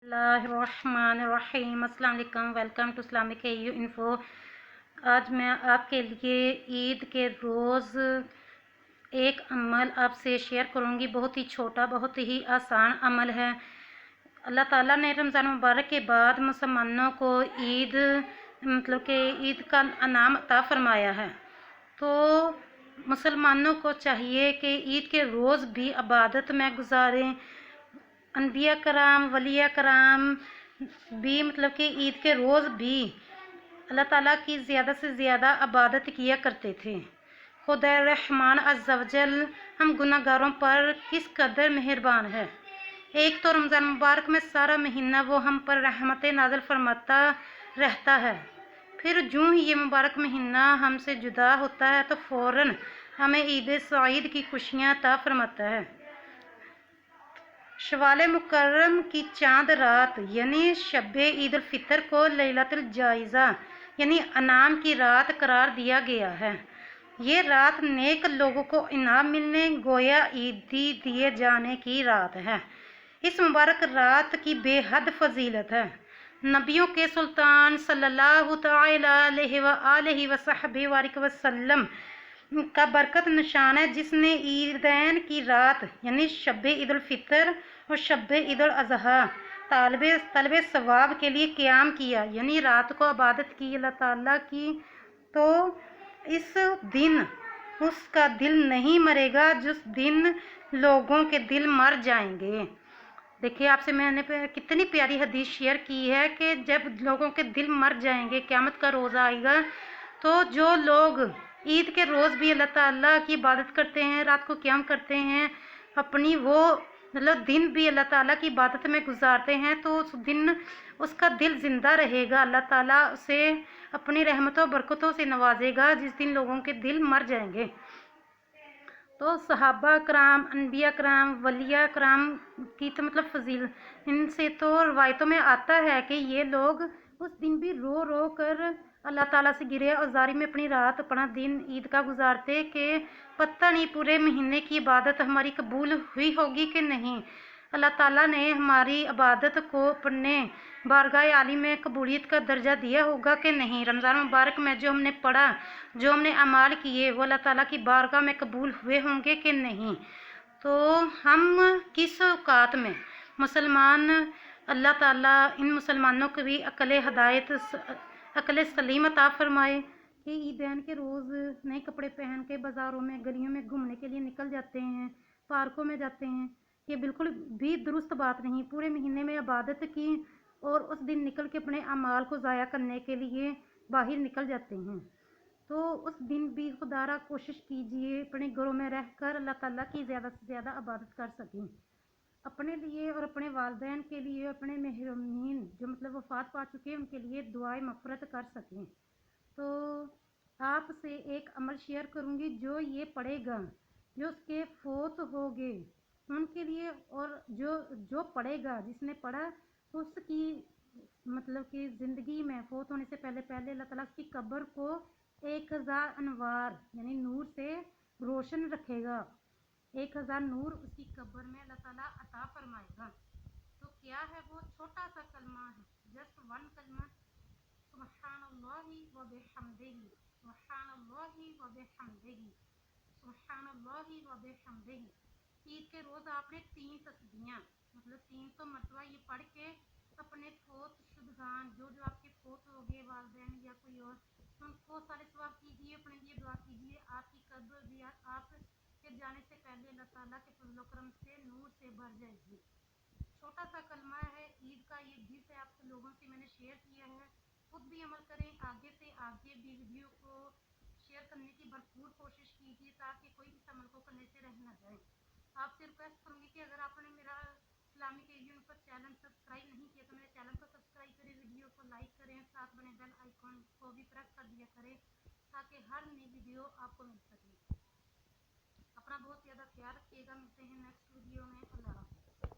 बिस्मिल्लाहिर्रहमानिर्रहीम। अस्सलाम वालेकुम। Welcome to Islamic AU info. आज मैं आपके लिए ईद के रोज़ एक अमल आपसे शेयर करूंगी। बहुत ही छोटा, बहुत ही आसान अमल है। अल्लाह ताला ने रमज़ान मुबारक के बाद मुसलमानों को ईद कि ईद का इनाम अता फरमाया है। तो मुसलमानों को चाहिए कि ईद के रोज़ भी इबादत में गुजारें। अनबिया कराम, वलिया कराम भी कि ईद के रोज़ भी अल्लाह ताला की ज़्यादा से ज़्यादा इबादत किया करते थे। खुदा रहमान अज़्ज़ा वजल हम गुनाहगारों पर किस कदर मेहरबान है। एक तो रमज़ान मुबारक में सारा महीना वो हम पर रहमत नाज़िल फरमाता रहता है। फिर जूँ ही ये मुबारक महीना हमसे जुदा होता है तो फ़ौरन हमें ईद सईद की खुशियाँ अता फरमाता है। शवाल मुकर्रम की चांद रात यानी शब ईद उल फितर को लैलतुल जायज़ा यानी इनाम की रात करार दिया गया है। ये रात नेक लोगों को इनाम मिलने गोया ईदी दिए जाने की रात है। इस मुबारक रात की बेहद फजीलत है। नबियों के सुल्तान सल्लल्लाहु तआला अलैहि वसल्लम का बरकत निशान है, जिसने ईदैन की रात यानी शब ईद उल फितर और शब ईद उल अज़हा तलबे सवाब के लिए क़याम किया यानी रात को इबादत की अल्लाह ताला की। तो इस दिन उसका दिल नहीं मरेगा जिस दिन लोगों के दिल मर जाएंगे। देखिए, आपसे मैंने कितनी प्यारी हदीस शेयर की है कि जब लोगों के दिल मर जाएंगे, क़यामत का रोज़ा आएगा, तो जो लोग ईद के रोज़ भी अल्लाह ताला की इबादत करते हैं, रात को क़याम करते हैं, अपनी वो दिन भी अल्लाह ताला की इबादत में गुजारते हैं, तो उस दिन उसका दिल ज़िंदा रहेगा। अल्लाह ताला उसे अपनी रहमतों बरकतों से नवाजेगा जिस दिन लोगों के दिल मर जाएंगे। तो सहाबा कराम, अनबिया कराम, वलिया कराम की तो फजील इनसे तो रवायतों में आता है कि ये लोग उस दिन भी रो रो कर अल्लाह ताला से गिरे औजारी में अपनी रात अपना दिन ईद का गुजारते कि पता नहीं पूरे महीने की इबादत हमारी कबूल हुई होगी कि नहीं। अल्लाह ताला ने हमारी इबादत को अपने बारगाह आली में कबूलियत का दर्जा दिया होगा कि नहीं। रमज़ान मुबारक में जो हमने पढ़ा, जो हमने अमाल किए, वो अल्लाह ताला की बारगाह में कबूल हुए होंगे कि नहीं। तो हम किस औकात में मुसलमान अल्लाह ताला इन मुसलमानों को भी अकल हदायत अकल सलीम अता फरमाए कि ईदैन के रोज़ नए कपड़े पहन के बाज़ारों में गलियों में घूमने के लिए निकल जाते हैं, पार्कों में जाते हैं। ये बिल्कुल भी दुरुस्त बात नहीं। पूरे महीने में इबादत की और उस दिन निकल के अपने अमाल को ज़ाया करने के लिए बाहर निकल जाते हैं। तो उस दिन भी खुदारा कोशिश कीजिए अपने घरों में रहकर अल्लाह ताला की ज़्यादा से ज़्यादा इबादत कर सकें। अपने लिए और अपने वालिदैन के लिए, अपने महरूमीन जो वफ़ात पा चुके हैं उनके लिए दुआए मग़फ़िरत कर सकें। तो आपसे एक अमल शेयर करूंगी, जो ये पढ़ेगा, जो उसके फोत हो गए उनके लिए, और जो पढ़ेगा, जिसने पढ़ा उसकी कि ज़िंदगी में फोत होने से पहले पहले अल्लाह ताला की कब्र को 1000 अनवार यानी नूर से रोशन रखेगा। 1000 नूर उसकी कब्र में अल्लाह ताला अता फरमाएगा। तो क्या है वो? छोटा सा कलमा है, जस्ट वन कलमा, सुब्हानल्लाहि व बिहम्दिही, सुब्हानल्लाहि व बिहम्दिही, सुब्हानल्लाहि व बिहम्दिही। ईद के रोज़ आपने 3 तस्बीहां 300 मरतबा ये पढ़ के अपने फोत शुदगान जो आपके फोत हो गए वालिदैन या कोई और, उनको सारे सवाब कीजिए, अपने लिए दुआ कीजिए। आपकी कब्र भी आप के जाने से पहले अल्लाह ताला के फजल करम से नूर से भर जाएगी। छोटा सा कलमा है ईद का, ये भी से आप लोगों से मैंने शेयर किया है। खुद भी अमल करें, आगे से आगे भी वीडियो को शेयर करने की भरपूर कोशिश कीजिए ताकि कोई इस अमल को करने से रह न जाए। आपसे रिक्वेस्ट करूँगी कि अगर आपने मेरा इस्लामिक एवियन पर चैनल सब्सक्राइब नहीं किया तो मेरे चैनल को सब्सक्राइब करें, वीडियो को लाइक करें, साथ बने बेल आइकॉन को भी प्रेस कर दिया करें ताकि हर नई वीडियो आपको मिल सके। अपना बहुत ज़्यादा ख्याल रखिएगा। मिलते हैं नेक्स्ट वीडियो में। अल्लाह।